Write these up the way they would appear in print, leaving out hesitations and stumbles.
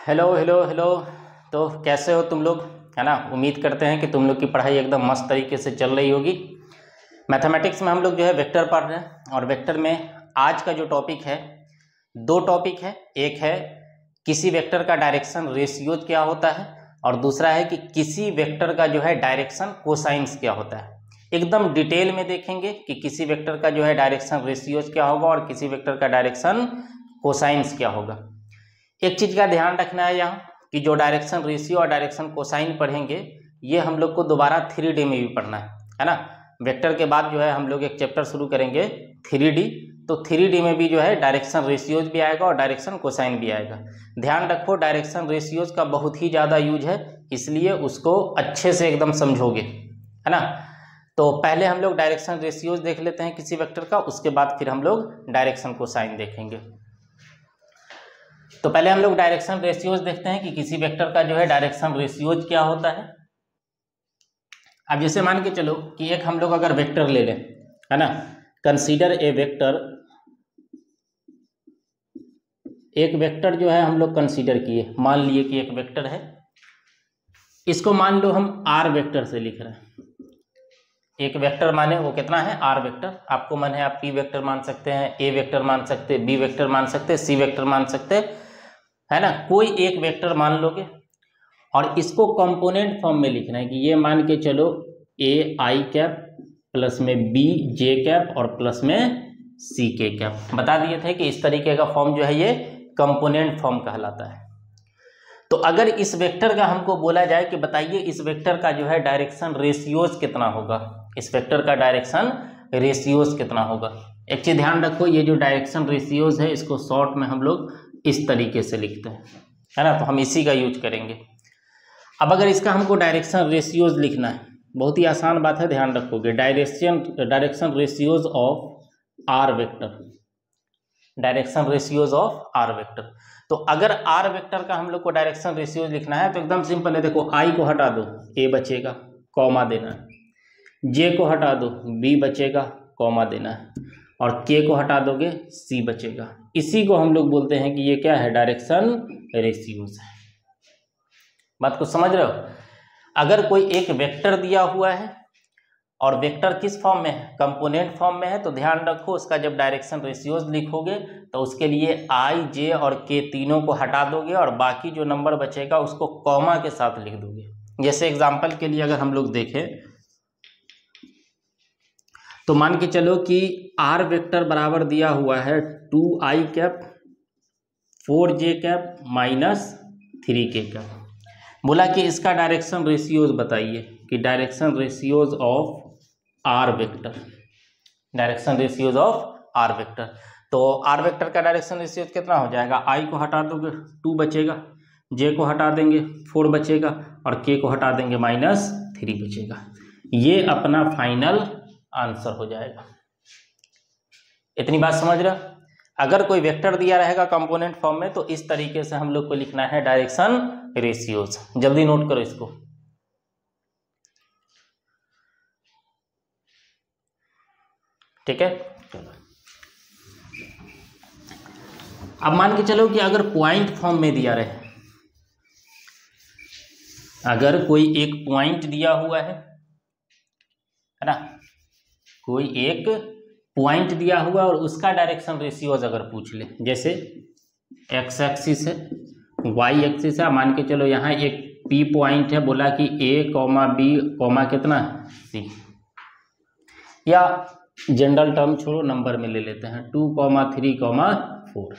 Hello hello hello. तो कैसे हो तुम लोग, है ना। उम्मीद करते हैं कि तुम लोग की पढ़ाई एकदम मस्त तरीके से चल रही होगी। मैथमेटिक्स में हम लोग जो है वेक्टर पढ़ रहे हैं, और वेक्टर में आज का जो टॉपिक है, दो टॉपिक है। एक है किसी वेक्टर का डायरेक्शन रेशियोज क्या होता है, और दूसरा है कि किसी वेक्टर का जो है डायरेक्शन कोसाइंस क्या होता है। एकदम डिटेल में देखेंगे कि किसी वेक्टर का जो है डायरेक्शन रेशियोज क्या होगा और किसी वेक्टर का डायरेक्शन कोसाइंस क्या होगा। एक चीज का ध्यान रखना है यहाँ कि जो डायरेक्शन रेशियो और डायरेक्शन कोसाइन पढ़ेंगे, ये हम लोग को दोबारा 3D में भी पढ़ना है ना। वेक्टर के बाद जो है हम लोग एक चैप्टर शुरू करेंगे 3D। तो 3D में भी जो है डायरेक्शन रेशियोज भी आएगा और डायरेक्शन कोसाइन भी आएगा। ध्यान रखो, डायरेक्शन रेशियोज का बहुत ही ज़्यादा यूज है, इसलिए उसको अच्छे से एकदम समझोगे, है ना। तो पहले हम लोग डायरेक्शन रेशियोज देख लेते हैं किसी वेक्टर का, उसके बाद फिर हम लोग डायरेक्शन कोसाइन देखेंगे। तो पहले हम लोग डायरेक्शन रेशियोज देखते हैं कि किसी वेक्टर का जो है डायरेक्शन रेशियोज क्या होता है। अब जैसे मान के चलो कि एक हम लोग अगर वेक्टर ले लें, है ना। कंसीडर ए वेक्टर, एक वेक्टर जो है हम लोग कंसीडर किए, मान लिए कि एक वेक्टर है। इसको मान लो हम आर वेक्टर से लिख रहे हैं। एक वेक्टर माने वो कितना है, आर वेक्टर। आपको मन है आप पी वेक्टर मान सकते हैं, ए वेक्टर मान सकते हैं, बी वेक्टर मान सकते हैं, सी वेक्टर मान सकते हैं, है ना। कोई एक वेक्टर मान लोगे और इसको कंपोनेंट फॉर्म में लिखना है कि ये मान के चलो ए आई कैप प्लस में बी जे कैप और प्लस में सी के कैप। बता दिए थे कि इस तरीके का फॉर्म जो है ये कंपोनेंट फॉर्म कहलाता है। तो अगर इस वेक्टर का हमको बोला जाए कि बताइए इस वेक्टर का जो है डायरेक्शन रेशियोज कितना होगा, इस वेक्टर का डायरेक्शन रेशियोज कितना होगा। एक चीज ध्यान रखो, ये जो डायरेक्शन रेशियोज है इसको शॉर्ट में हम लोग इस तरीके से लिखते हैं, है ना। तो हम इसी का यूज करेंगे। अब अगर इसका हमको डायरेक्शन रेशियोज लिखना है, बहुत ही आसान बात है, ध्यान रखोगे। Direction ratios of R vector, direction ratios of R vector. तो अगर आर वेक्टर का हम लोग को डायरेक्शन रेशियोज लिखना है तो एकदम सिंपल है। देखो, आई को हटा दो, ए बचेगा, कॉमा देना है। जे को हटा दो, बी बचेगा, कॉमा देना है। और के को हटा दोगे, सी बचेगा। इसी को हम लोग बोलते हैं कि ये क्या है, डायरेक्शन रेशियोज है। बात को समझ रहे हो। अगर कोई एक वेक्टर दिया हुआ है और वेक्टर किस फॉर्म में है, कंपोनेंट फॉर्म में है, तो ध्यान रखो उसका जब डायरेक्शन रेशियोज लिखोगे तो उसके लिए आई जे और के तीनों को हटा दोगे और बाकी जो नंबर बचेगा उसको कॉमा के साथ लिख दोगे। जैसे एग्जांपल के लिए अगर हम लोग देखें तो मान के चलो कि आर वेक्टर बराबर दिया हुआ है 2i cap 4j cap minus 3k cap. बोला कि इसका डायरेक्शन रेशियोज बताइए कि direction ratios of R vector, direction ratios of R vector. तो आर वेक्टर का डायरेक्शन रेशियोज कितना हो जाएगा, आई को हटा दोगे 2 बचेगा, जे को हटा देंगे 4 बचेगा और के को हटा देंगे -3 बचेगा। ये अपना फाइनल आंसर हो जाएगा। इतनी बात समझ रहे हो। अगर कोई वेक्टर दिया रहेगा कंपोनेंट फॉर्म में तो इस तरीके से हम लोग को लिखना है डायरेक्शन रेशियोज। जल्दी नोट करो इसको। ठीक है। अब मान के चलो कि अगर पॉइंट फॉर्म में दिया रहे, अगर कोई एक पॉइंट दिया हुआ है ना, कोई एक पॉइंट दिया हुआ और उसका डायरेक्शन रेशियोज अगर पूछ ले, जैसे एक्स एक्सिस है, वाई एक्सिस है, मान के चलो यहाँ एक पी पॉइंट है, बोला कि ए कॉमा बी कॉमा कितना है सी, या जनरल टर्म छोड़ो नंबर में ले लेते हैं 2,3,4।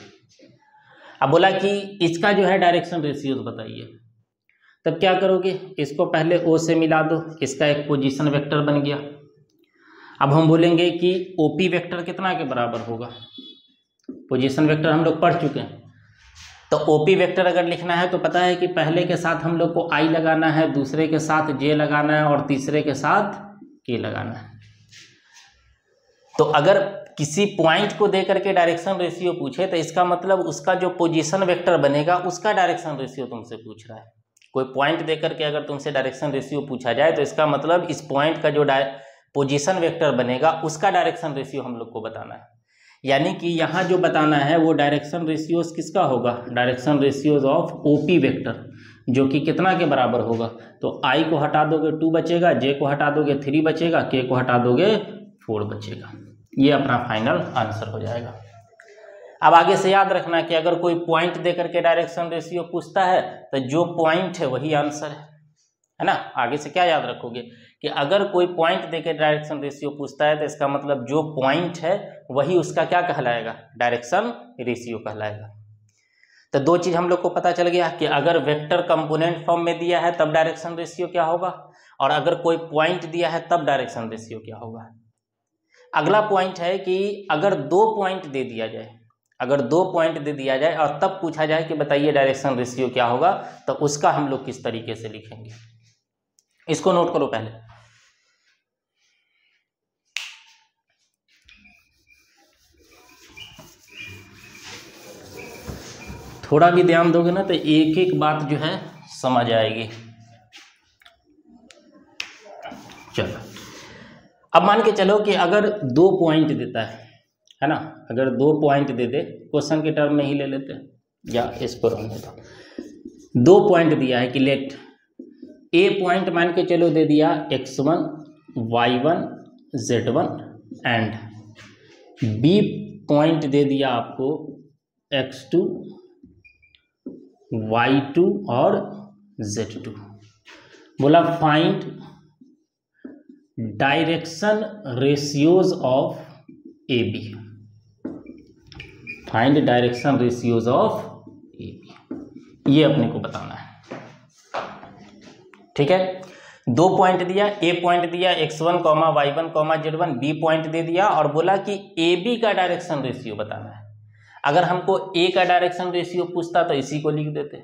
अब बोला कि इसका जो है डायरेक्शन रेशियोज बताइए। तब क्या करोगे, इसको पहले ओ से मिला दो, इसका एक पोजीशन वेक्टर बन गया। अब हम बोलेंगे कि ओपी वेक्टर कितना के बराबर होगा, पोजीशन वेक्टर हम लोग पढ़ चुके हैं। तो ओपी वेक्टर अगर लिखना है तो पता है कि पहले के साथ हम लोग को आई लगाना है, दूसरे के साथ जे लगाना है और तीसरे के साथ के लगाना है। तो अगर किसी पॉइंट को देकर के डायरेक्शन रेशियो पूछे तो इसका मतलब उसका जो पोजीशन वेक्टर बनेगा उसका डायरेक्शन रेशियो तुमसे पूछ रहा है। कोई पॉइंट देकर के अगर तुमसे डायरेक्शन रेशियो पूछा जाए तो इसका मतलब इस पॉइंट का जो पोजीशन वेक्टर बनेगा उसका डायरेक्शन रेशियो हम लोग को बताना है। यानी कि यहाँ जो बताना है वो डायरेक्शन रेशियोज किसका होगा, direction ratios of OP vector, जो कि कितना के बराबर होगा। तो आई को हटा दोगे 2 बचेगा, जे को हटा दोगे 3 बचेगा, के को हटा दोगे 4 बचेगा। ये अपना फाइनल आंसर हो जाएगा। अब आगे से याद रखना कि अगर कोई पॉइंट दे करके डायरेक्शन रेशियो पूछता है तो जो पॉइंट है वही आंसर है ना। आगे से क्या याद रखोगे कि अगर कोई पॉइंट देके डायरेक्शन रेशियो पूछता है तो इसका मतलब जो पॉइंट है वही उसका क्या कहलाएगा, डायरेक्शन रेशियो कहलाएगा। तो दो चीज हम लोग को पता चल गया कि अगर वेक्टर कंपोनेंट फॉर्म में दिया है तब डायरेक्शन रेशियो क्या होगा, और अगर कोई पॉइंट दिया है तब डायरेक्शन रेशियो क्या होगा। अगला पॉइंट है कि अगर 2 पॉइंट दे दिया जाए, अगर 2 पॉइंट दे दिया जाए और तब पूछा जाए कि बताइए डायरेक्शन रेशियो क्या होगा, तो उसका हम लोग किस तरीके से लिखेंगे, इसको नोट करो पहले। थोड़ा भी ध्यान दोगे ना तो एक एक बात जो है समझ आएगी। चलो अब मान के चलो कि अगर 2 पॉइंट देता है ना, अगर 2 पॉइंट दे दे, क्वेश्चन के टर्म में ही ले लेते हैं या इसको रहने दो। 2 पॉइंट दिया है कि लेट ए पॉइंट मान के चलो दे दिया x1 y1 z1 and B point दे दिया आपको x2 y2 और z2। बोला find direction ratios of A B, find direction ratios of A B, ये अपने को बताना है। ठीक है, 2 पॉइंट दिया, ए पॉइंट दिया x1, y1, z1, B point दे दिया और बोला कि ए बी का डायरेक्शन रेशियो बताना है। अगर हमको ए का डायरेक्शन रेशियो पूछता तो इसी को लिख देते,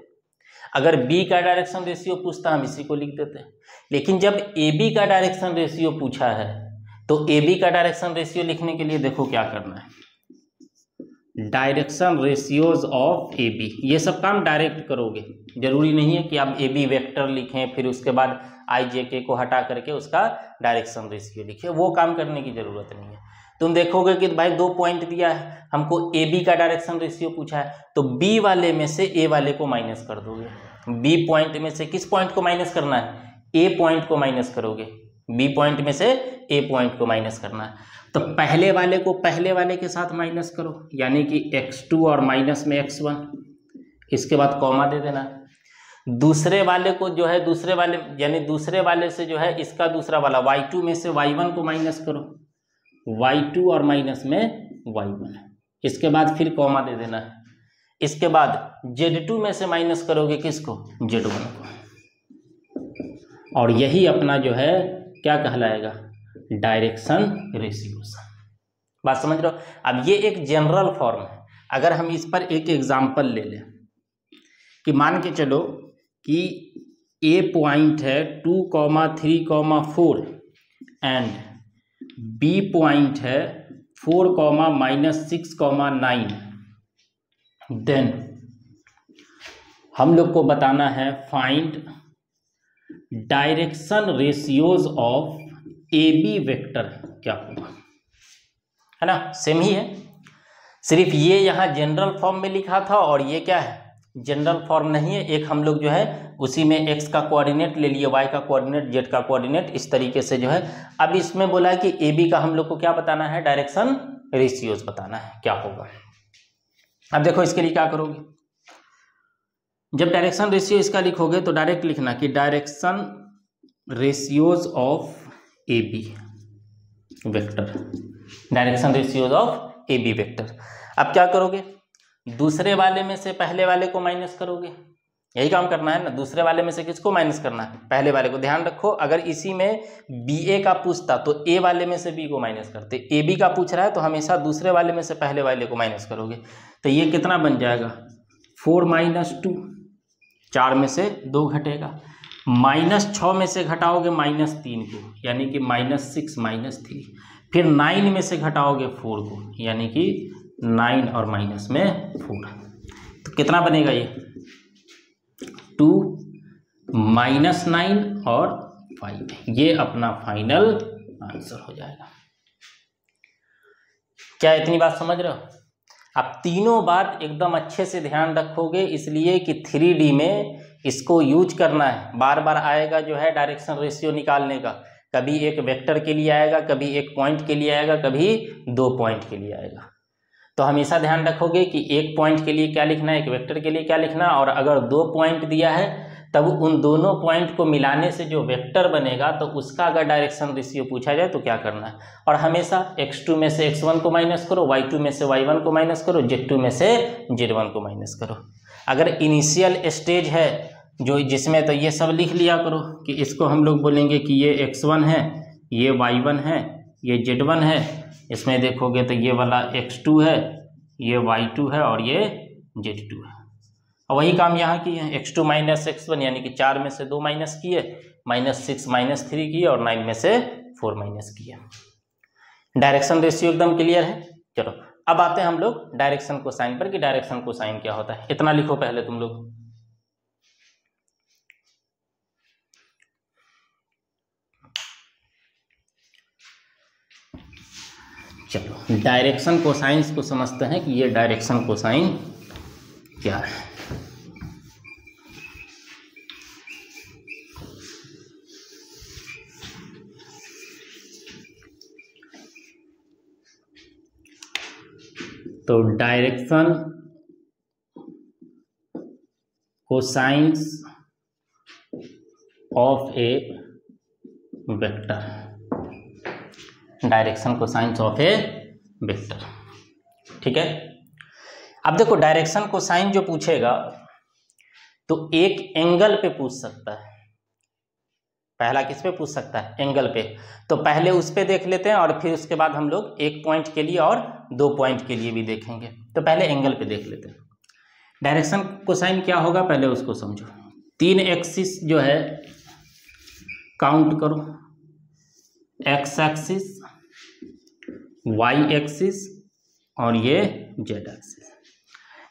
अगर बी का डायरेक्शन रेशियो पूछता हम इसी को लिख देते। लेकिन जब ए बी का डायरेक्शन रेशियो पूछा है तो ए बी का डायरेक्शन रेशियो लिखने के लिए देखो क्या करना है, direction ratios of A B. ये सब काम डायरेक्ट करोगे, जरूरी नहीं है कि आप ए बी वेक्टर लिखें फिर उसके बाद आई जे के को हटा करके उसका डायरेक्शन रेशियो लिखिए, वो काम करने की जरूरत नहीं है। तुम देखोगे कि भाई 2 पॉइंट दिया है, हमको ए बी का डायरेक्शन रेशियो पूछा है, तो बी वाले में से ए वाले को माइनस कर दोगे। बी पॉइंट में से किस पॉइंट को माइनस करना है, ए पॉइंट को माइनस करोगे, बी पॉइंट में से ए पॉइंट को माइनस करना है। तो पहले वाले को पहले वाले के साथ माइनस करो, यानी कि x2 और माइनस में x1, इसके बाद कॉमा दे देना। दूसरे वाले को जो है दूसरे वाले यानी दूसरे वाले से जो है इसका दूसरा वाला y2 में से y1 को माइनस करो, y2 और माइनस में y1, इसके बाद फिर कॉमा दे देना है। इसके बाद z2 में से माइनस करोगे किसको, z1 को, और यही अपना जो है क्या कहलाएगा, डायरेक्शन रेशियोज। बात समझ रहे हो। अब ये एक जनरल फॉर्म है, अगर हम इस पर एक एग्जांपल ले लें कि मान के चलो कि ए पॉइंट है 2, 3, 4 एंड बी पॉइंट है 4, -6, 9, देन हम लोग को बताना है find direction ratios of A B vector क्या होगा, है ना। सेम ही है, सिर्फ ये यहाँ जनरल फॉर्म में लिखा था और ये क्या है, जनरल फॉर्म नहीं है। एक हम लोग जो है उसी में x का कोऑर्डिनेट ले लिए, y का कोऑर्डिनेट, z का कोऑर्डिनेट, इस तरीके से जो है। अब इसमें बोला कि ए बी का हम लोग को क्या बताना है, डायरेक्शन रेशियोज बताना है क्या होगा। अब देखो इसके लिए क्या करोगे, जब डायरेक्शन रेशियो इसका लिखोगे तो डायरेक्ट लिखना कि direction ratios of A B vector, direction ratios of A B vector. अब क्या करोगे, दूसरे वाले में से पहले वाले को माइनस करोगे, यही काम करना है ना। दूसरे वाले में से किसको माइनस करना है, पहले वाले को। ध्यान रखो अगर इसी में बी ए का पूछता तो ए वाले में से बी को माइनस करते, ए बी का पूछ रहा है तो हमेशा दूसरे वाले में से पहले वाले को माइनस करोगे। तो ये कितना बन जाएगा, 4 - 2, 4 में से 2 घटेगा, -6 में से घटाओगे -3 को, यानी कि -6 - 3, फिर 9 में से घटाओगे 4 को, यानी कि 9 और माइनस में 4, तो कितना बनेगा ये 2 -9 और 5, ये अपना फाइनल आंसर हो जाएगा। क्या इतनी बात समझ रहे हो? अब तीनों बात एकदम अच्छे से ध्यान रखोगे, इसलिए कि 3D में इसको यूज करना है। बार बार आएगा जो है डायरेक्शन रेशियो निकालने का, कभी एक वेक्टर के लिए आएगा, कभी एक पॉइंट के लिए आएगा, कभी 2 पॉइंट के लिए आएगा। तो हमेशा ध्यान रखोगे कि एक पॉइंट के लिए क्या लिखना है, एक वेक्टर के लिए क्या लिखना है, और अगर 2 पॉइंट दिया है तब उन दोनों पॉइंट को मिलाने से जो वेक्टर बनेगा तो उसका अगर डायरेक्शन रेशियो पूछा जाए तो क्या करना है। और हमेशा x2 में से x1 को माइनस करो, y2 में से y1 को माइनस करो, z2 में से z1 को माइनस करो। अगर इनिशियल स्टेज है जो जिसमें, तो ये सब लिख लिया करो कि इसको हम लोग बोलेंगे कि ये x1 है, ये y1 है, ये z1 है। इसमें देखोगे तो ये वाला x2 है, ये y2 है और ये z2 है। और वही काम यहाँ किए हैं, x2 माइनस x1 यानी कि 4 में से 2 माइनस किए, -6 -3 किए और 9 में से 4 माइनस किए। डायरेक्शन रेशियो एकदम क्लियर है। चलो अब आते हैं हम लोग डायरेक्शन कोसाइन पर कि डायरेक्शन कोसाइन क्या होता है। इतना लिखो पहले तुम लोग। चलो डायरेक्शन कोसाइंस को समझते हैं कि ये डायरेक्शन कोसाइन क्या है। तो direction cosines of A vector, direction cosines of A vector, ठीक है। अब देखो डायरेक्शन कोसाइन जो पूछेगा तो एक एंगल पे पूछ सकता है। पहला किस पे पूछ सकता है? एंगल पे। तो पहले उस पे देख लेते हैं और फिर उसके बाद हम लोग एक पॉइंट के लिए और 2 पॉइंट के लिए भी देखेंगे। तो पहले एंगल पे देख लेते हैं डायरेक्शन कोसाइन क्या होगा, पहले उसको समझो। 3 एक्सिस जो है काउंट करो, एक्स एक्सिस, वाई एक्सिस और ये जेड एक्सिस।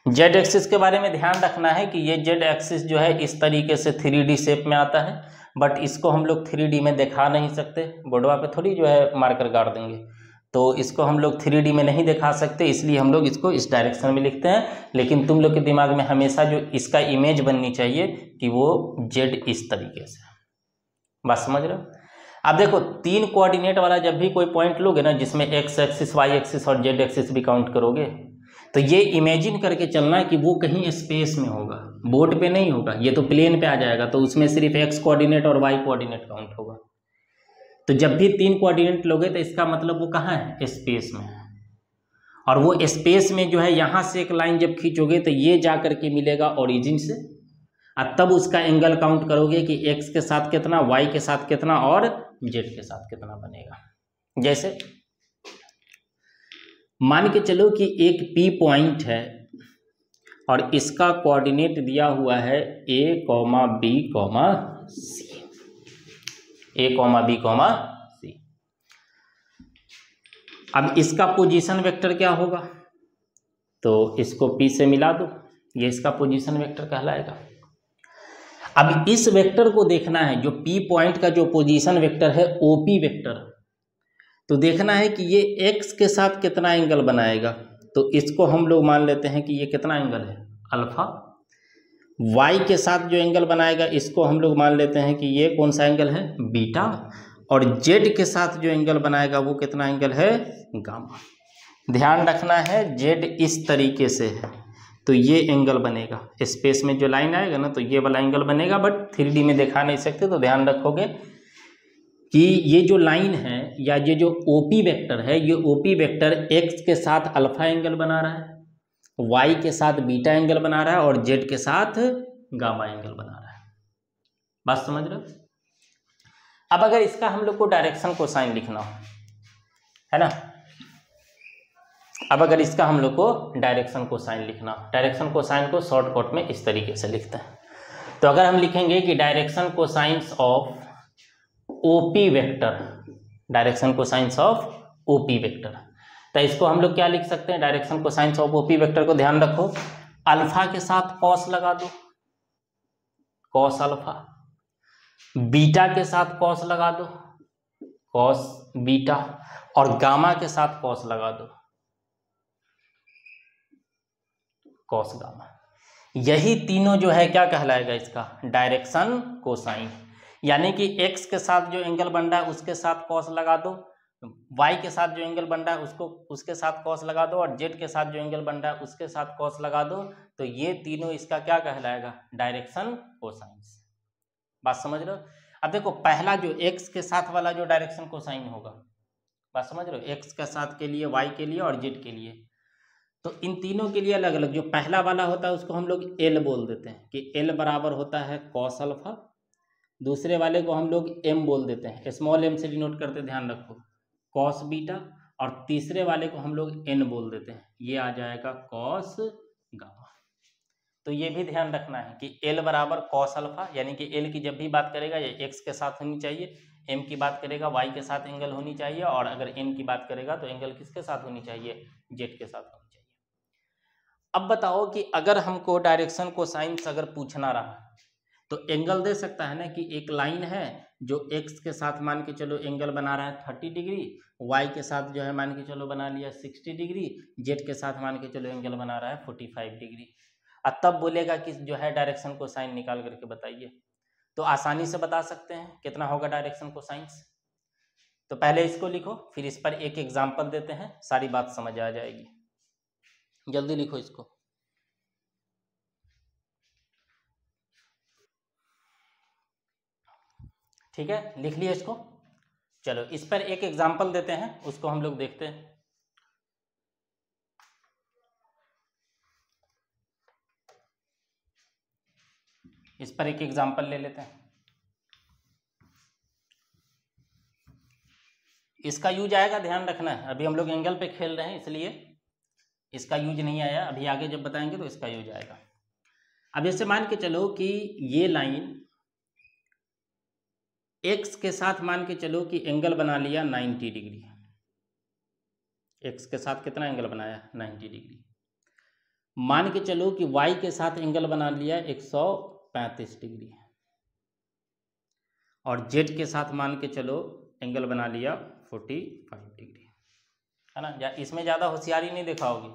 जेड एक्सिस के बारे में ध्यान रखना है कि ये जेड एक्सिस जो है इस तरीके से 3D शेप में आता है, बट इसको हम लोग 3D में दिखा नहीं सकते। बोर्डवा पे थोड़ी जो है मार्कर गाड़ देंगे, तो इसको हम लोग 3D में नहीं दिखा सकते, इसलिए हम लोग इसको इस डायरेक्शन में लिखते हैं। लेकिन तुम लोग के दिमाग में हमेशा जो इसका इमेज बननी चाहिए कि वो जेड इस तरीके से। बात समझ रहे हो? अब देखो 3 कोऑर्डिनेट वाला जब भी कोई पॉइंट लोगे ना, जिसमें एक्स एक्सिस, वाई एक्सिस और जेड एक्सिस भी काउंट करोगे, तो ये इमेजिन करके चलना कि वो कहीं स्पेस में होगा, बोर्ड पे नहीं होगा। ये तो प्लेन पे आ जाएगा, तो उसमें सिर्फ एक्स कोऑर्डिनेट और वाई कोऑर्डिनेट काउंट होगा। तो जब भी 3 कोऑर्डिनेट लोगे तो इसका मतलब वो कहाँ है? स्पेस में है। और वो स्पेस में जो है यहाँ से एक लाइन जब खींचोगे तो ये जा करके मिलेगा ओरिजिन से, और तब उसका एंगल काउंट करोगे कि एक्स के साथ कितना, वाई के साथ कितना और जेड के साथ कितना बनेगा। जैसे मान के चलो कि एक पी पॉइंट है और इसका कोऑर्डिनेट दिया हुआ है a, b, c, a, b, c। अब इसका पोजीशन वेक्टर क्या होगा? तो इसको p से मिला दो, ये इसका पोजीशन वेक्टर कहलाएगा। अब इस वेक्टर को देखना है, जो p पॉइंट का जो पोजीशन वेक्टर है OP वेक्टर, तो देखना है कि ये x के साथ कितना एंगल बनाएगा। तो इसको हम लोग मान लेते हैं कि ये कितना एंगल है? अल्फा। y के साथ जो एंगल बनाएगा इसको हम लोग मान लेते हैं कि ये कौन सा एंगल है? बीटा। और z के साथ जो एंगल बनाएगा वो कितना एंगल है? गामा। ध्यान रखना है z इस तरीके से है तो ये एंगल बनेगा, स्पेस में जो लाइन आएगा ना तो ये वाला एंगल बनेगा, बट 3D में दिखा नहीं सकते। तो ध्यान रखोगे कि ये जो लाइन है या ये जो OP वेक्टर है, ये OP वेक्टर x के साथ अल्फा एंगल बना रहा है, y के साथ बीटा एंगल बना रहा है और z के साथ गामा एंगल बना रहा है। बात समझ रहे हो? अब अगर इसका हम लोग को डायरेक्शन कोसाइन लिखना हो, है ना, अब अगर इसका हम लोग को डायरेक्शन कोसाइन लिखना हो, डायरेक्शन कोसाइन को शॉर्टकट में इस तरीके से लिखते हैं। तो अगर हम लिखेंगे कि direction cosines of OP vector, direction cosines of OP vector, तो इसको हम लोग क्या लिख सकते हैं? Direction cosines of OP vector को ध्यान रखो, अल्फा के साथ कॉस लगा दो, कॉस अल्फा, बीटा के साथ कॉस लगा दो, कॉस बीटा, और गामा के साथ कॉस लगा दो, कॉस गामा। यही तीनों जो है क्या कहलाएगा इसका, डायरेक्शन कोसाइन। यानी कि x के साथ जो एंगल बन रहा है उसके साथ कॉस लगा दो, y के साथ जो एंगल बन रहा है उसके साथ कॉस लगा दो, और z के साथ जो एंगल बन रहा है उसके साथ कॉस लगा दो, तो ये तीनों इसका क्या कहलाएगा, डायरेक्शन कोसाइंस। बात समझ रहे हो। अब देखो पहला जो x के साथ वाला जो डायरेक्शन कोसाइन होगा, बात समझ रहे हो, x के साथ के लिए, y के लिए और z के लिए, तो इन तीनों के लिए अलग अलग। जो पहला वाला होता है उसको हम लोग L बोल देते हैं कि L बराबर होता है कॉस अल्फा। दूसरे वाले को हम लोग M बोल देते हैं, स्मॉल m से डिनोट करते, ध्यान रखो, कॉस बीटा। और तीसरे वाले को हम लोग N बोल देते हैं, ये आ जाएगा कॉस गामा। तो ये भी ध्यान रखना है कि L बराबर कॉस अल्फा, यानी कि L की जब भी बात करेगा ये x के साथ होनी चाहिए, M की बात करेगा y के साथ एंगल होनी चाहिए, और अगर N की बात करेगा तो एंगल किसके साथ होनी चाहिए, z के साथ होनी चाहिए। अब बताओ कि अगर हमको डायरेक्शन कोसाइंस अगर पूछना रहा तो एंगल दे सकता है ना कि एक लाइन है जो x के साथ मान के चलो एंगल बना रहा है 30 डिग्री, y के साथ जो है मान के चलो बना लिया 60 डिग्री, z के साथ मान के चलो एंगल बना रहा है 45 डिग्री। अब तब बोलेगा कि जो है डायरेक्शन कोसाइन निकाल करके बताइए, तो आसानी से बता सकते हैं कितना होगा डायरेक्शन कोसाइंस। तो पहले इसको लिखो, फिर इस पर एक एग्जाम्पल देते हैं, सारी बात समझ आ जाएगी। जल्दी लिखो इसको। ठीक है, लिख लिया इसको। चलो इस पर एक एग्जाम्पल देते हैं, उसको हम लोग देखते हैं। इस पर एक एग्जाम्पल ले लेते हैं। इसका यूज आएगा, ध्यान रखना है, अभी हम लोग एंगल पे खेल रहे हैं इसलिए इसका यूज नहीं आया, अभी आगे जब बताएंगे तो इसका यूज आएगा। अब ऐसे मान के चलो कि ये लाइन x के साथ मान के चलो कि एंगल बना लिया 90 डिग्री। x के साथ कितना एंगल बनाया, 90 डिग्री। मान के चलो कि y के साथ एंगल बना लिया 135 डिग्री, और z के साथ मान के चलो एंगल बना लिया 45 डिग्री, है ना। इसमें ज़्यादा होशियारी नहीं दिखाओगी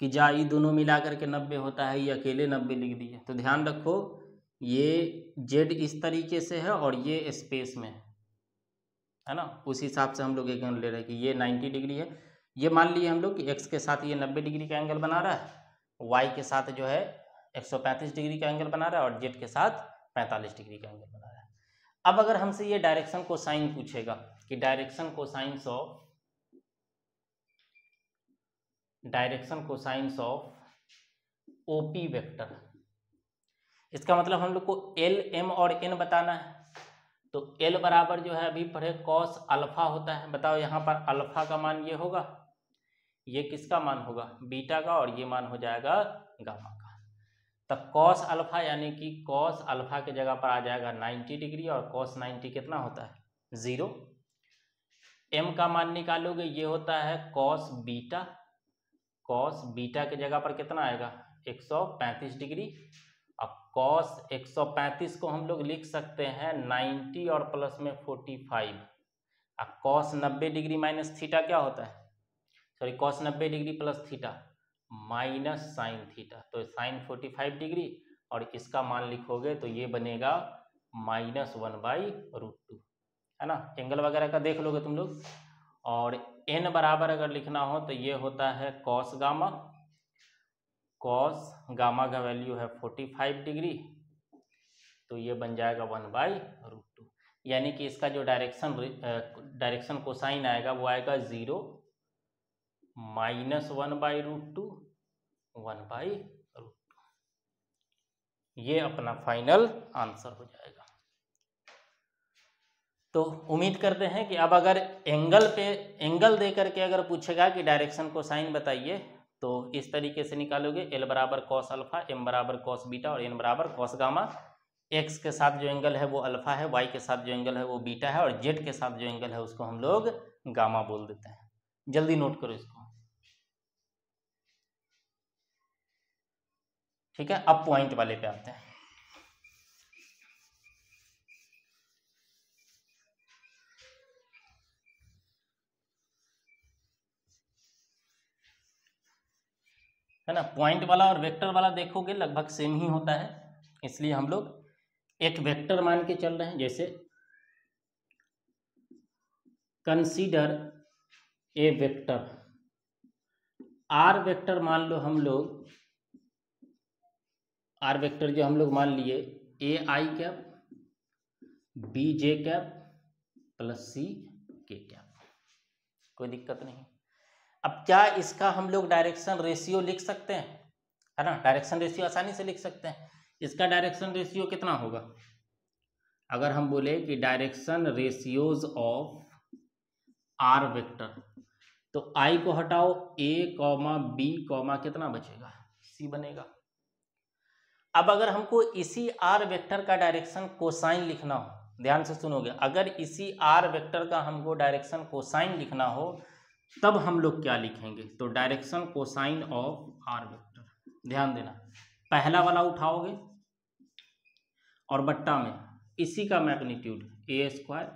कि जा ये दोनों मिला करके 90 होता है, ये अकेले 90 लिख दिए। तो ध्यान रखो ये z इस तरीके से है और ये स्पेस में है ना, उस हिसाब से हम लोग एक एंगल ले रहे हैं कि ये 90 डिग्री है। ये मान लिए हम लोग कि x के साथ ये 90 डिग्री का एंगल बना रहा है, y के साथ जो है 135 डिग्री का एंगल बना रहा है, और z के साथ 45 डिग्री का एंगल बना रहा है। अब अगर हमसे ये डायरेक्शन कोसाइन पूछेगा कि direction cosines of OP vector, इसका मतलब हम लोग को एल, एम और एन बताना है। तो एल बराबर जो है अभी पढ़े कॉस अल्फा होता है। बताओ यहाँ पर अल्फा का मान ये होगा, ये किसका मान होगा, बीटा का, और ये मान हो जाएगा गामा का। तब कॉस अल्फा यानी कि कॉस अल्फा के जगह पर आ जाएगा 90 डिग्री, और कॉस 90 कितना होता है, 0। एम का मान निकालोगे, ये होता है कॉस बीटा, कॉस बीटा के जगह पर कितना आएगा 135 डिग्री। अब कॉस 135 को हम लोग लिख सकते हैं 90 और प्लस में 45। अब कॉस 90 डिग्री माइनस थीटा क्या होता है, sorry cos 90 degree plus theta minus sine theta, तो साइन 45 डिग्री, और इसका मान लिखोगे तो ये बनेगा -1/√2, है ना। एंगल वगैरह का देख लोगे तुम लोग। और n बराबर अगर लिखना हो तो ये होता है कॉस गामा, कॉस गामा का वैल्यू है 45 डिग्री, तो ये बन जाएगा 1/√2। यानी कि इसका जो डायरेक्शन कोसाइन आएगा वो आएगा 0 -1/√2 1/√2। ये अपना फाइनल आंसर हो जाएगा। तो उम्मीद करते हैं कि अब अगर एंगल दे करके अगर पूछेगा कि डायरेक्शन कोसाइन बताइए तो इस तरीके से निकालोगे, एल बराबर कॉस अल्फा, एम बराबर कॉस बीटा और एन बराबर कॉस गामा। एक्स के साथ जो एंगल है वो अल्फा है, वाई के साथ जो एंगल है वो बीटा है, और जेड के साथ जो एंगल है उसको हम लोग गामा बोल देते हैं। जल्दी नोट करो इसको, ठीक है। अब पॉइंट वाले पे आते हैं। है है ना। पॉइंट वाला और वेक्टर वाला देखोगे लगभग सेम ही होता है, इसलिए हम लोग एक वेक्टर मान के चल रहे हैं। जैसे consider a vector, R vector मान लो हम लोग, आर वेक्टर जो हम लोग मान लिए A I cap B J cap plus C K cap, कोई दिक्कत नहीं। अब क्या इसका हम लोग डायरेक्शन रेशियो लिख सकते हैं, है ना। डायरेक्शन रेशियो आसानी से लिख सकते हैं। इसका डायरेक्शन रेशियो कितना होगा, अगर हम बोले कि direction ratios of R vector, तो आई को हटाओ, ए कॉमा बी कॉमा कितना बचेगा, सी बनेगा। अब अगर हमको इसी आर वेक्टर का डायरेक्शन कोसाइन लिखना हो, ध्यान से सुनोगे, अगर इसी आर वेक्टर का हमको डायरेक्शन कोसाइन लिखना हो तब हम लोग क्या लिखेंगे, तो direction cosine of R vector, ध्यान देना, पहला वाला उठाओगे और बट्टा में इसी का magnitude A square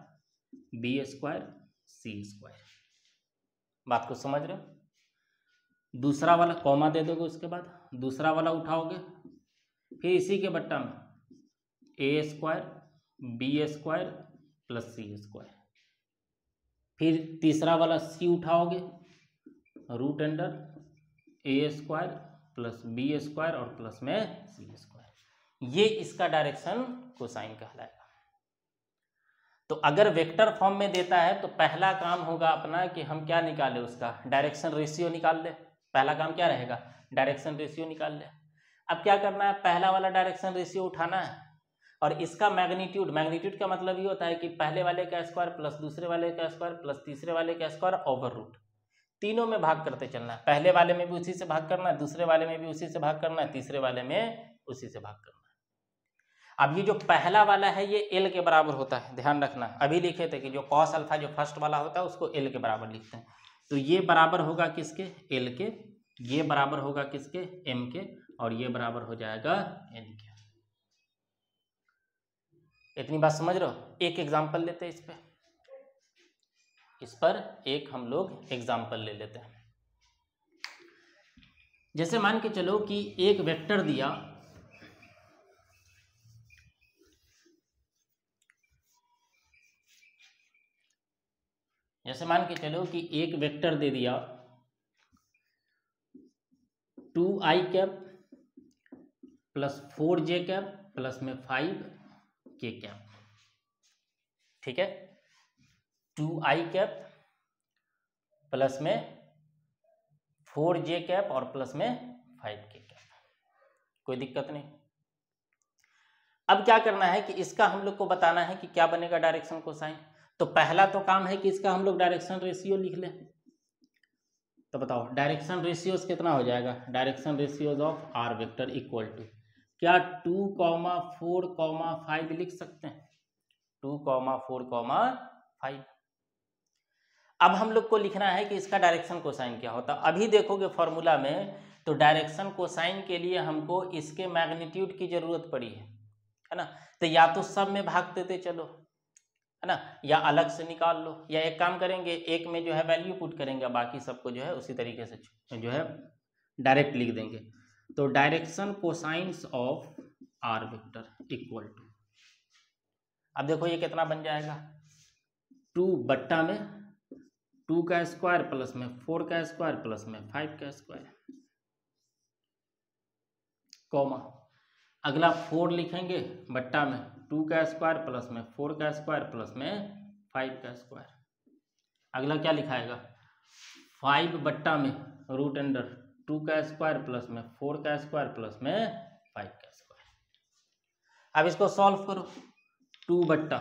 B square C square, बात को समझ रहे हो। दूसरा वाला कॉमा दे दोगे, उसके बाद दूसरा वाला उठाओगे, फिर इसी के बट्टा में ए स्क्वायर बी स्क्वायर प्लस सी स्क्वायर, फिर तीसरा वाला सी उठाओगे, रूट अंडर ए स्क्वायर प्लस बी स्क्वायर और प्लस में सी स्क्वायर, ये इसका डायरेक्शन कोसाइन कहलाएगा। तो अगर वेक्टर फॉर्म में देता है तो पहला काम होगा अपना कि हम क्या निकालें, उसका डायरेक्शन रेशियो निकाल ले। पहला काम क्या रहेगा, डायरेक्शन रेशियो निकाल ले। अब क्या करना है, पहला वाला डायरेक्शन रेशियो उठाना है और इसका मैग्नीट्यूड, मैग्नीट्यूड का मतलब ये होता है कि पहले वाले का स्क्वायर प्लस दूसरे वाले का स्क्वायर प्लस तीसरे वाले का स्क्वायर ओवर रूट, तीनों में भाग करते चलना है। पहले वाले में भी उसी से भाग करना है, दूसरे वाले में भी उसी से भाग करना है, तीसरे वाले में उसी से भाग करना है। अब ये जो पहला वाला है ये एल के बराबर होता है, ध्यान रखना। अभी लिखे थे कि जो कॉस अल्फा जो फर्स्ट वाला होता है उसको एल के बराबर लिखते हैं, तो ये बराबर होगा किसके, एल के, ये बराबर होगा किसके, एम के, और ये बराबर हो जाएगा एन के। इतनी बात समझ रहे हो। एक एग्जाम्पल लेते हैं इस पर एक हम लोग एग्जाम्पल ले लेते हैं। जैसे मान के चलो कि एक वेक्टर दिया, जैसे मान के चलो कि एक वेक्टर दे दिया 2i cap plus 4j cap plus में 5k कैप, ठीक है। 2i कैप प्लस में 4j कैप और प्लस में 5k कैप, कोई दिक्कत नहीं। अब क्या करना है कि इसका हम लोग को बताना है कि क्या बनेगा डायरेक्शन कोसाइन। तो पहला तो काम है कि इसका हम लोग डायरेक्शन रेशियो लिख लें। तो बताओ डायरेक्शन रेशियोज कितना हो जाएगा, direction ratios of R vector equal to, क्या 2, 4, 5 लिख सकते हैं, 2, 4, 5। अब हम लोग को लिखना है कि इसका डायरेक्शन कोसाइन क्या होता है। अभी देखोगे फॉर्मूला में तो डायरेक्शन कोसाइन के लिए हमको इसके मैग्नीट्यूड की जरूरत पड़ी है ना। तो या तो सब में भाग देते चलो, है ना, या अलग से निकाल लो, या एक काम करेंगे एक में जो है वैल्यू पुट करेंगे, बाकी सबको जो है उसी तरीके से जो है डायरेक्ट लिख देंगे। तो direction cosines of R vector equal to, अब देखो ये कितना बन जाएगा, 2 बट्टा में 2 का स्क्वायर प्लस में 4 का स्क्वायर प्लस में 5 का स्क्वायर, कॉमा, अगला 4 लिखेंगे बट्टा में 2 का स्क्वायर प्लस में 4 का स्क्वायर प्लस में 5 का स्क्वायर, अगला क्या लिखाएगा 5 बट्टा में रूट अंडर 2 का स्क्वायर प्लस में 4 का स्क्वायर प्लस में 5 का स्क्वायर। अब इसको सॉल्व करो, 2 बट्टा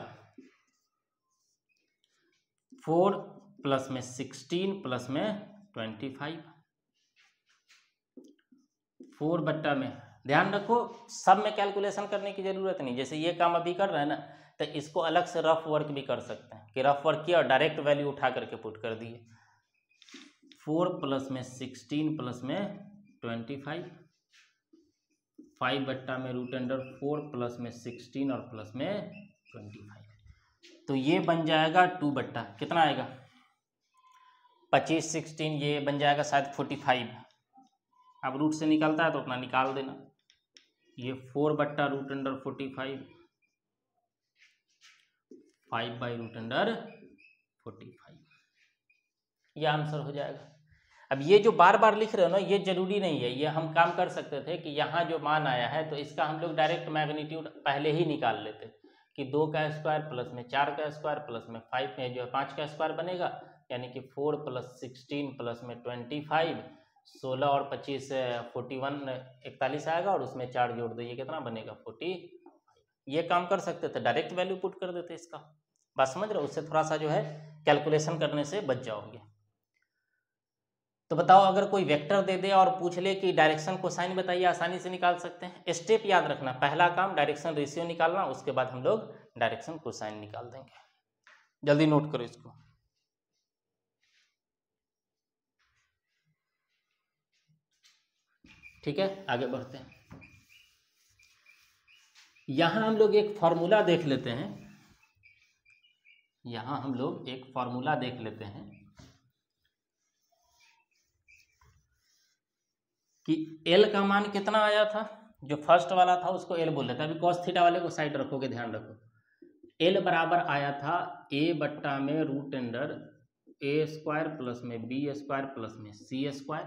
4 प्लस में 16 प्लस में 25, 4 बट्टा में, ध्यान रखो सब में कैलकुलेशन करने की जरूरत नहीं। जैसे ये काम अभी कर रहे हैं ना, तो इसको अलग से रफ वर्क भी कर सकते हैं कि रफ वर्क किया और डायरेक्ट वैल्यू उठा करके पुट कर दिए। 4 प्लस में 16 प्लस में 25, 5 बट्टा में रूट अंडर 4 प्लस में 16 और प्लस में 25, तो ये बन जाएगा 2 बट्टा कितना आएगा 25, 16, ये बन जाएगा शायद 45, अब रूट से निकलता है तो अपना निकाल देना, ये 4/√45, 5/√45, यह आंसर हो जाएगा। अब ये जो बार बार लिख रहे हो ना, ये जरूरी नहीं है, ये हम काम कर सकते थे कि यहाँ जो मान आया है तो इसका हम लोग डायरेक्ट मैग्नीट्यूड पहले ही निकाल लेते कि 2 का स्क्वायर प्लस में 4 का स्क्वायर प्लस में 5 में जो है 5 का स्क्वायर बनेगा, यानी कि 4 + 16 प्लस में 25, 16 और 25 41, 41 आएगा और उसमें 4 जोड़ दो, ये कितना बनेगा 40। ये काम कर सकते थे, डायरेक्ट वैल्यू पुट कर देते इसका। बात समझ रहे हो? उससे थोड़ा सा जो है कैलकुलेशन करने से बच जाओगे। तो बताओ, अगर कोई वेक्टर दे दे और पूछ ले कि डायरेक्शन कोसाइन बताइए, आसानी से निकाल सकते हैं। स्टेप याद रखना, पहला काम डायरेक्शन रेशियो निकालना, उसके बाद हम लोग डायरेक्शन कोसाइन निकाल देंगे। जल्दी नोट करो इसको। ठीक है, आगे बढ़ते हैं। यहां हम लोग एक फॉर्मूला देख लेते हैं, यहां हम लोग एक फॉर्मूला देख लेते हैं कि एल का मान कितना आया था। जो फर्स्ट वाला था उसको एल बोल लेते हैं, अभी कॉस थीटा वाले को साइड रखोगे, ध्यान रखो। एल बराबर आया था a/√a² प्लस में b² प्लस में c²।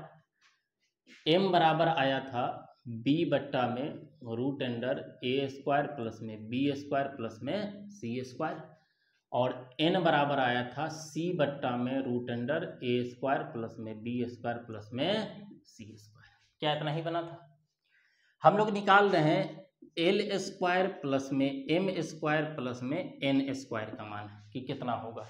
एम बराबर आया था b/√a² प्लस में b² प्लस में c²। और n बराबर आया था c/√a² प्लस में b² प्लस में c²। क्या इतना ही बना था? हम लोग निकाल रहे हैं l² प्लस में m² प्लस में n² का मान कि कितना होगा।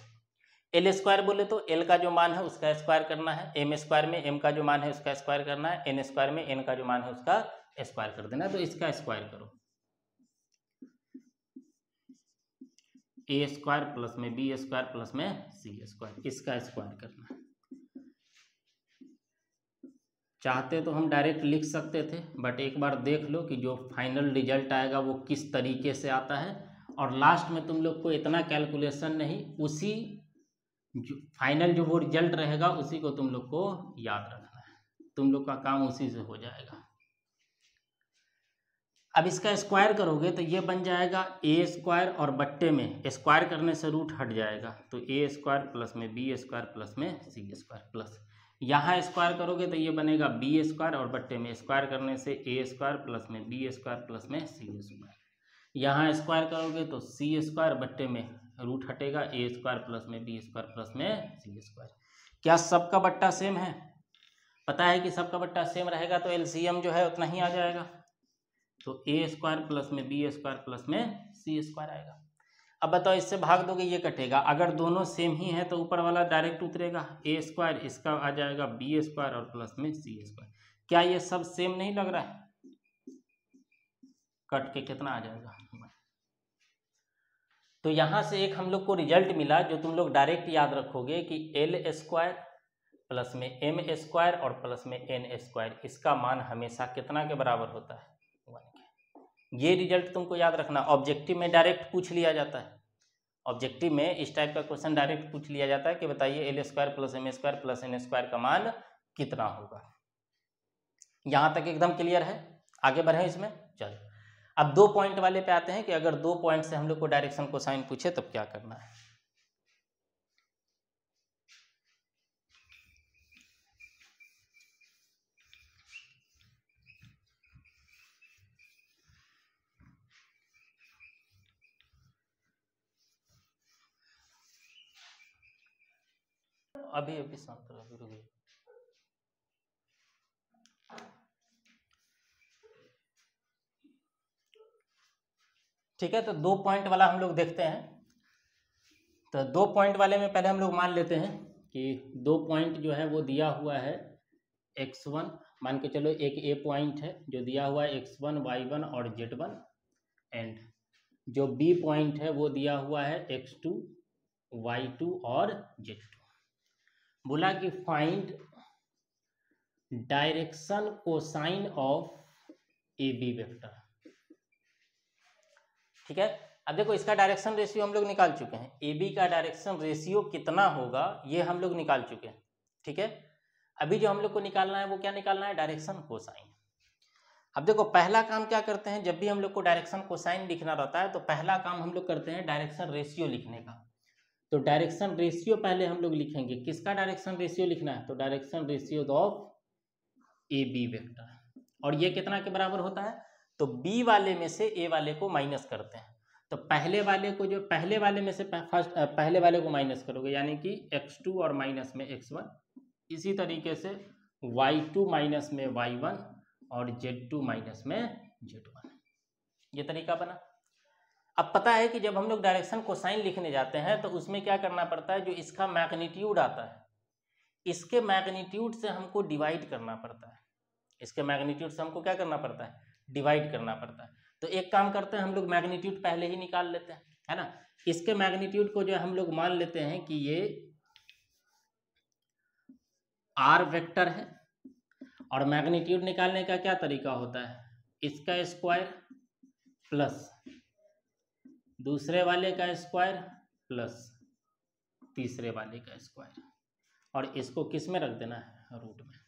l² बोले तो l का जो मान है उसका स्क्वायर करना है, m² में m का जो मान है उसका स्क्वायर करना है, n² में n का जो मान है उसका स्क्वायर कर देना। तो इसका स्क्वायर करो, a² प्लस में b² प्लस में c², इसका स्क्वायर करना है। चाहते तो हम डायरेक्ट लिख सकते थे, बट एक बार देख लो कि जो फाइनल रिजल्ट आएगा वो किस तरीके से आता है, और लास्ट में तुम लोग को इतना कैलकुलेशन नहीं, उसी जो फाइनल जो वो रिजल्ट रहेगा उसी को तुम लोग को याद रखना है, तुम लोग का काम उसी से हो जाएगा। अब इसका स्क्वायर करोगे तो ये बन जाएगा a² और बट्टे में स्क्वायर करने से रूट हट जाएगा, तो a² प्लस में b² प्लस में c² प्लस यहाँ स्क्वायर करोगे तो ये बनेगा b² और बट्टे में स्क्वायर करने से a² प्लस में b² प्लस में c²। यहाँ स्क्वायर करोगे तो c² बट्टे में रूट हटेगा a² प्लस में b² प्लस में c²। क्या सबका बट्टा सेम है? पता है कि सबका बट्टा सेम रहेगा तो एलसीएम जो है उतना ही आ जाएगा, तो a² प्लस में b² प्लस में c² आएगा। अब बताओ, इससे भाग दोगे ये कटेगा, अगर दोनों सेम ही है तो ऊपर वाला डायरेक्ट उतरेगा, a², इसका आ जाएगा b² और प्लस में c²। क्या ये सब सेम नहीं लग रहा है? कट के कितना आ जाएगा? तो यहां से एक हम लोग को रिजल्ट मिला जो तुम लोग डायरेक्ट याद रखोगे कि l² प्लस में m² और प्लस में n², इसका मान हमेशा कितना के बराबर होता है? 1 के। ये रिजल्ट तुमको याद रखना। ऑब्जेक्टिव में डायरेक्ट पूछ लिया जाता है, ऑब्जेक्टिव में इस टाइप का क्वेश्चन डायरेक्ट पूछ लिया जाता है कि बताइए l² plus m² plus n² का मान कितना होगा। यहां तक एकदम क्लियर है? आगे बढ़े इसमें, चलो अब 2 पॉइंट वाले पे आते हैं कि अगर 2 पॉइंट से हम लोग को डायरेक्शन कोसाइन पूछे तब क्या करना है। अभी शांत रहो, अभी रुकिए। ठीक है, तो 2 पॉइंट वाला हम लोग देखते हैं। तो 2 पॉइंट वाले में पहले हम लोग मान लेते हैं कि 2 पॉइंट जो है वो दिया हुआ है x1, मान के चलो एक ए पॉइंट है जो दिया हुआ है x1, y1 और z1, एंड जो बी पॉइंट है वो दिया हुआ है x2, y2 और z2। बोला कि find direction cosine of A B vector. ठीक है, अब देखो इसका डायरेक्शन रेशियो हम लोग निकाल चुके हैं, ए बी का डायरेक्शन रेशियो कितना होगा ये हम लोग निकाल चुके हैं। ठीक है, अभी जो हम लोग को निकालना है वो क्या निकालना है, डायरेक्शन कोसाइन। अब देखो पहला काम क्या करते हैं, जब भी हम लोग को डायरेक्शन कोसाइन लिखना रहता है तो पहला काम हम लोग करते हैं डायरेक्शन रेशियो लिखने का। तो डायरेक्शन रेशियो पहले हम लोग लिखेंगे, किसका डायरेक्शन रेशियो लिखना है, तो direction ratio of A B vector. और ये कितना के बराबर होता है, तो बी वाले में से ए वाले को माइनस करते हैं। तो पहले वाले को जो पहले वाले में से फर्स्ट पहले वाले को माइनस करोगे यानी कि x2 और माइनस में x1, इसी तरीके से y2 माइनस में y1 और z2 माइनस में z1, ये तरीका बना। अब पता है कि जब हम लोग डायरेक्शन कोसाइन लिखने जाते हैं तो उसमें क्या करना पड़ता है, जो इसका मैग्नीट्यूड आता है इसके मैग्नीट्यूड से हमको डिवाइड करना पड़ता है, इसके मैग्नीट्यूड से हमको क्या करना पड़ता है, डिवाइड करना पड़ता है। तो एक काम करते हैं हम लोग मैग्नीट्यूड पहले ही निकाल लेते हैं, है ना। इसके मैग्नीट्यूड को जो हम लोग मान लेते हैं कि ये आर वेक्टर है, और मैग्नीट्यूड निकालने का क्या तरीका होता है, इसका स्क्वायर प्लस दूसरे वाले का स्क्वायर प्लस तीसरे वाले का स्क्वायर, और इसको किस में रख देना है, रूट में।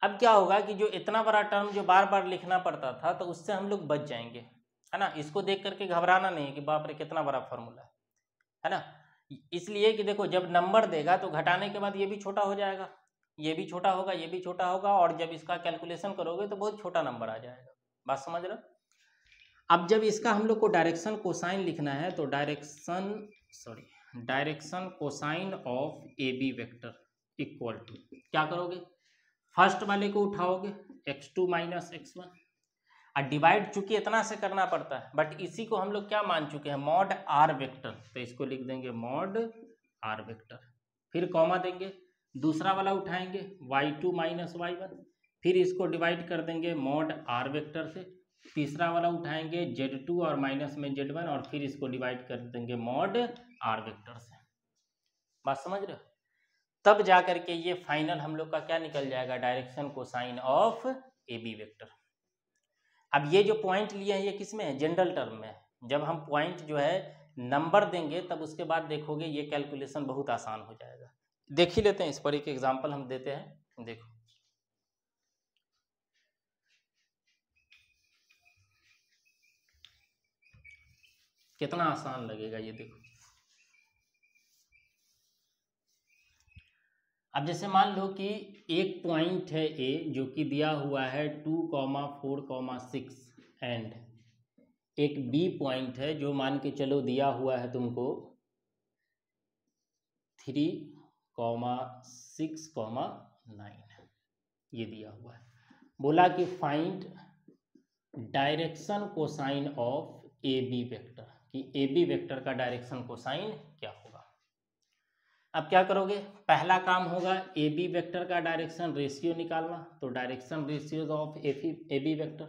अब क्या होगा कि जो इतना बड़ा टर्म जो बार बार लिखना पड़ता था तो उससे हम लोग बच जाएंगे, है ना। इसको देख करके घबराना नहीं कि बाप रे कितना बड़ा फॉर्मूला है ना। इसलिए कि देखो जब नंबर देगा तो घटाने के बाद ये भी छोटा हो जाएगा, ये भी छोटा होगा, ये भी छोटा होगा, और जब इसका कैलकुलेशन करोगे तो बहुत छोटा नंबर आ जाएगा। बात समझ रहे हो। अब जब इसका हम लोग को डायरेक्शन कोसाइन लिखना है तो direction cosine of A B vector equal to क्या करोगे, फर्स्ट वाले को उठाओगे x2 माइनस x1, और डिवाइड चूंकि इतना से करना पड़ता है, बट इसी को हम लोग क्या मान चुके हैं, मॉड आर वेक्टर, तो इसको लिख देंगे मॉड आर वेक्टर, फिर कॉमा देंगे, दूसरा वाला उठाएंगे y2 माइनस y1, फिर इसको डिवाइड कर देंगे मॉड आर वेक्टर से, तीसरा वाला उठाएंगे z2 और माइनस में z1, और फिर इसको डिवाइड कर देंगे मॉड आर वेक्टर से। बात समझ रहे हो। तब जा करके ये फाइनल हम लोग का क्या निकल जाएगा, direction cosine of A B vector. अब ये जो पॉइंट लिए हैं ये किस में है, जनरल टर्म में। जब हम पॉइंट जो है नंबर देंगे तब उसके बाद देखोगे ये कैलकुलेशन बहुत आसान हो जाएगा। देख ही लेते हैं, इस पर एक एग्जांपल हम देते हैं। देखो कितना आसान लगेगा ये, देखो। अब जैसे मान लो कि एक पॉइंट है ए जो कि दिया हुआ है 2,4,6, एंड एक बी पॉइंट है जो मान के चलो दिया हुआ है तुमको 3,6,9, ये दिया हुआ है। बोला कि find direction cosine of A B vector, कि ए बी वेक्टर का डायरेक्शन कोसाइन क्या होगा। अब क्या करोगे, पहला काम होगा ए बी वेक्टर का डायरेक्शन रेशियो निकालना, तो direction ratio of A B vector,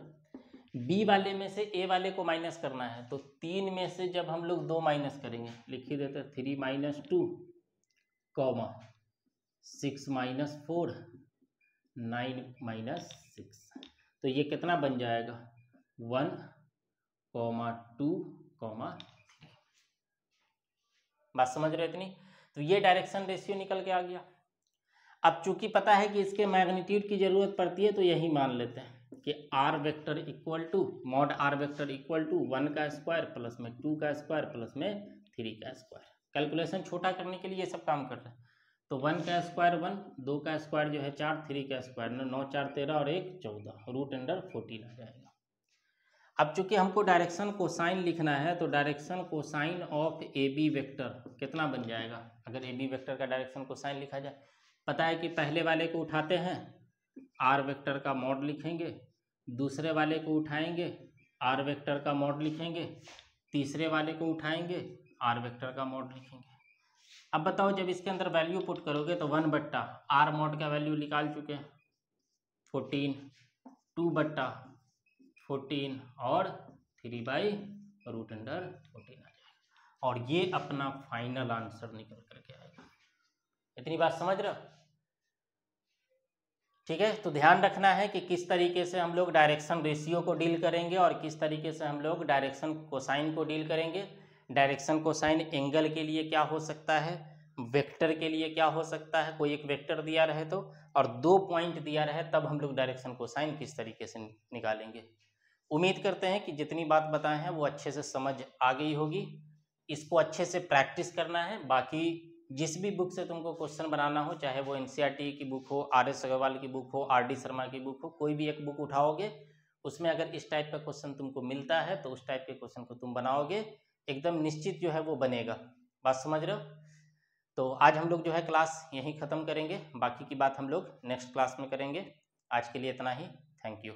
B वाले में से ए वाले को माइनस करना है, तो 3 में से जब हम लोग 2 माइनस करेंगे, लिख ही देते 3 माइनस 2, 6 माइनस 4, 9 माइनस 6, तो ये कितना बन जाएगा 1, 2, 3। बात समझ रहे हो इतनी। तो ये डायरेक्शन रेशियो निकल के आ गया। अब चूंकि पता है कि इसके मैग्नीट्यूड की जरूरत पड़ती है तो यही मान लेते हैं कि R vector equal to mod R vector equal to 1 का स्क्वायर प्लस में 2 का स्क्वायर प्लस में 3 का स्क्वायर। कैलकुलेशन छोटा करने के लिए ये सब काम कर रहे हैं। तो 1 का स्क्वायर 1, 2 का स्क्वायर जो है 4, 3 का स्क्वायर 9, 4 13 और 1 14, रूट अंडर 14 आ जाएगा। अब चूंकि हमको डायरेक्शन कोसाइन लिखना है तो direction cosine of A B vector कितना बन जाएगा, अगर ए बी वेक्टर का डायरेक्शन कोसाइन लिखा जाए। पता है कि पहले वाले को उठाते हैं आर वेक्टर का मॉड लिखेंगे, दूसरे वाले को उठाएंगे आर वेक्टर का मॉड लिखेंगे, तीसरे वाले को उठाएंगे आर वेक्टर का मॉड लिखेंगे। अब बताओ जब इसके अंदर वैल्यू पुट करोगे तो 1 बट्टा आर मॉड का वैल्यू निकाल चुके हैं 14, 2 बट्टा 14 और 3/√14 आ जाएगा, और ये अपना फाइनल आंसर निकल करके आएगा। इतनी बात समझ रहे हो, ठीक है। तो ध्यान रखना है कि किस तरीके से हम लोग डायरेक्शन रेशियो को डील करेंगे और किस तरीके से हम लोग डायरेक्शन कोसाइन को डील करेंगे। डायरेक्शन कोसाइन एंगल के लिए क्या हो सकता है, वेक्टर के लिए क्या हो सकता है, कोई एक वेक्टर दिया रहे तो, और 2 पॉइंट दिया रहे, तब हम लोग डायरेक्शन कोसाइन किस तरीके से निकालेंगे। उम्मीद करते हैं कि जितनी बात बताए हैं वो अच्छे से समझ आ गई होगी। इसको अच्छे से प्रैक्टिस करना है। बाकी जिस भी बुक से तुमको क्वेश्चन बनाना हो, चाहे वो एनसीईआरटी की बुक हो, आर.एस. अग्रवाल की बुक हो, आर.डी. शर्मा की बुक हो, कोई भी एक बुक उठाओगे, उसमें अगर इस टाइप का क्वेश्चन तुमको मिलता है तो उस टाइप के क्वेश्चन को तुम बनाओगे, एकदम निश्चित जो है वो बनेगा। बात समझ रहे हो? तो आज हम लोग जो है क्लास यहीं ख़त्म करेंगे, बाकी की बात हम लोग नेक्स्ट क्लास में करेंगे। आज के लिए इतना ही। Thank you.